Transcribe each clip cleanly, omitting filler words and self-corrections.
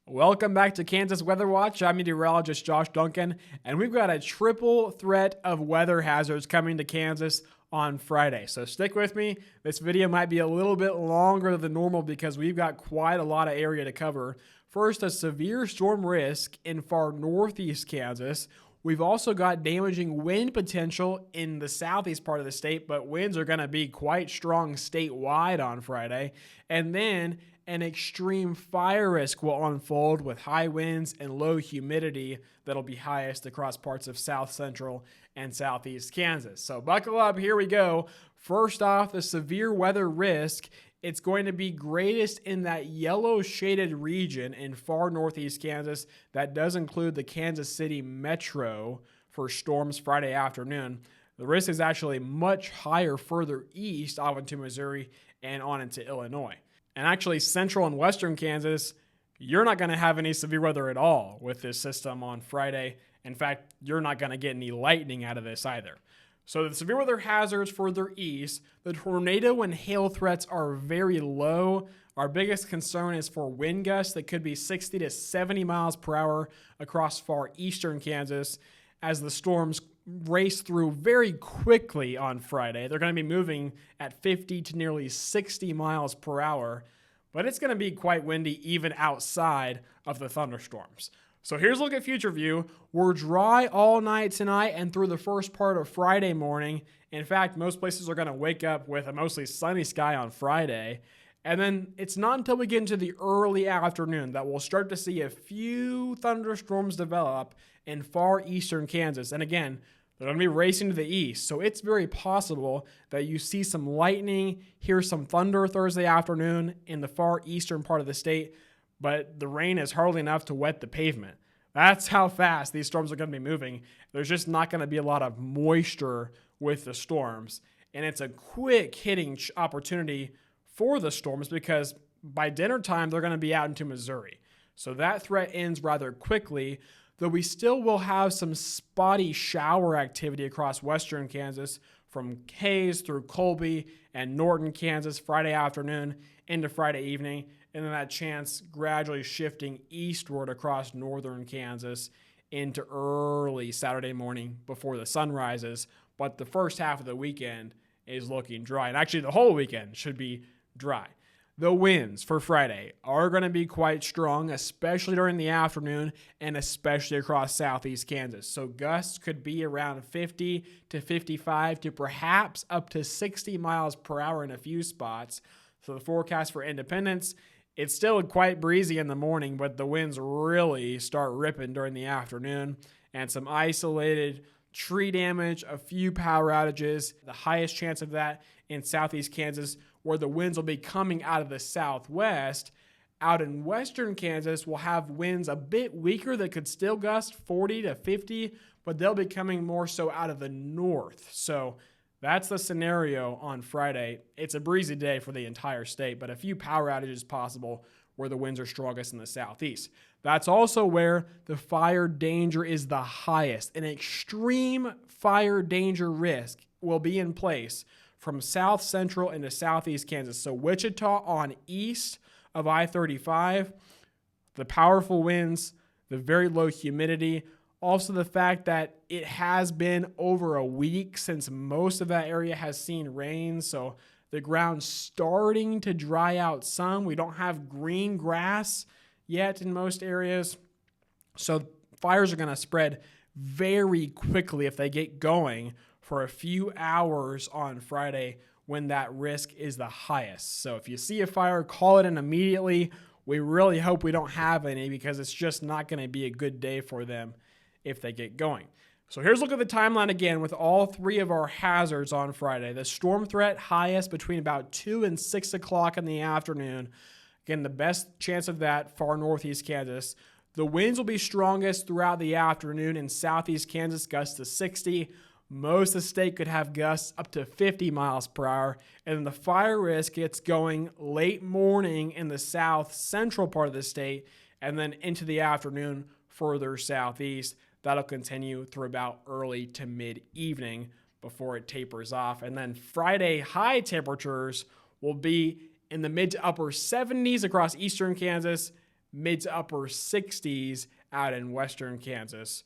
Welcome back to Kansas Weather Watch. I'm meteorologist Josh Duncan, and we've got a triple threat of weather hazards coming to Kansas on Friday. So stick with me. This video might be a little bit longer than normal because we've got quite a lot of area to cover. First, a severe storm risk in far northeast Kansas. We've also got damaging wind potential in the southeast part of the state, but winds are going to be quite strong statewide on Friday. And then an extreme fire risk will unfold with high winds and low humidity that'll be highest across parts of south central and southeast Kansas. So buckle up, here we go. First off, the severe weather risk, it's going to be greatest in that yellow shaded region in far northeast Kansas. That does include the Kansas City metro for storms Friday afternoon. The risk is actually much higher further east off into Missouri and on into Illinois. And actually, central and western Kansas, you're not going to have any severe weather at all with this system on Friday. In fact, you're not going to get any lightning out of this either. So the severe weather hazards further east, the tornado and hail threats are very low. Our biggest concern is for wind gusts that could be 60 to 70 miles per hour across far eastern Kansas as the storms race through very quickly on Friday. They're going to be moving at 50 to nearly 60 miles per hour, but it's going to be quite windy even outside of the thunderstorms. So here's a look at future view. We're dry all night tonight and through the first part of Friday morning. In fact, most places are going to wake up with a mostly sunny sky on Friday. And then it's not until we get into the early afternoon that we'll start to see a few thunderstorms develop in far eastern Kansas. And again, they're going to be racing to the east. So it's very possible that you see some lightning, hear some thunder Thursday afternoon in the far eastern part of the state, but the rain is hardly enough to wet the pavement. That's how fast these storms are going to be moving. There's just not going to be a lot of moisture with the storms. And it's a quick hitting opportunity for the storms because by dinner time, they're going to be out into Missouri. So that threat ends rather quickly, though we still will have some spotty shower activity across western Kansas from Hayes through Colby and Norton, Kansas, Friday afternoon into Friday evening, and then that chance gradually shifting eastward across northern Kansas into early Saturday morning before the sun rises. But the first half of the weekend is looking dry, and actually the whole weekend should be dry. The winds for Friday are going to be quite strong, especially during the afternoon and especially across southeast Kansas. So gusts could be around 50 to 55 to perhaps up to 60 miles per hour in a few spots. So the forecast for Independence, it's still quite breezy in the morning, but the winds really start ripping during the afternoon and some isolated tree damage, a few power outages, the highest chance of that in southeast Kansas, where the winds will be coming out of the southwest. Out in western Kansas, we'll have winds a bit weaker that could still gust 40 to 50, but they'll be coming more so out of the north. So that's the scenario on Friday. It's a breezy day for the entire state, but a few power outages possible where the winds are strongest in the southeast. That's also where the fire danger is the highest. An extreme fire danger risk will be in place from south central into southeast Kansas. So Wichita on east of I-35, the powerful winds, the very low humidity, also the fact that it has been over a week since most of that area has seen rain. So the ground's starting to dry out some. We don't have green grass yet in most areas. So fires are going to spread very quickly if they get going for a few hours on Friday when that risk is the highest. So if you see a fire, call it in immediately. We really hope we don't have any because it's just not going to be a good day for them if they get going. So here's a look at the timeline again with all three of our hazards on Friday. The storm threat highest between about 2 and 6 o'clock in the afternoon. Again, the best chance of that far northeast Kansas. The winds will be strongest throughout the afternoon in southeast Kansas, gusts to 60. Most of the state could have gusts up to 50 miles per hour. And then the fire risk gets going late morning in the south central part of the state and then into the afternoon further southeast. That'll continue through about early to mid-evening before it tapers off. And then Friday high temperatures will be in the mid to upper 70s across eastern Kansas, mid to upper 60s out in western Kansas.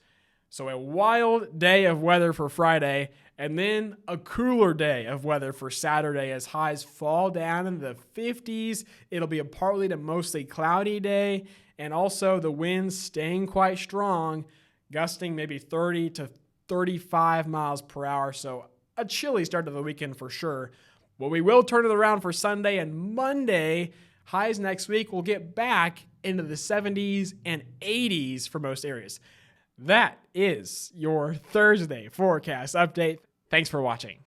So a wild day of weather for Friday, and then a cooler day of weather for Saturday as highs fall down into the 50s. It'll be a partly to mostly cloudy day, and also the winds staying quite strong, gusting maybe 30 to 35 miles per hour. So a chilly start to the weekend for sure. But we will turn it around for Sunday and Monday. Highs next week will get back into the 70s and 80s for most areas. That is your Thursday forecast update. Thanks for watching.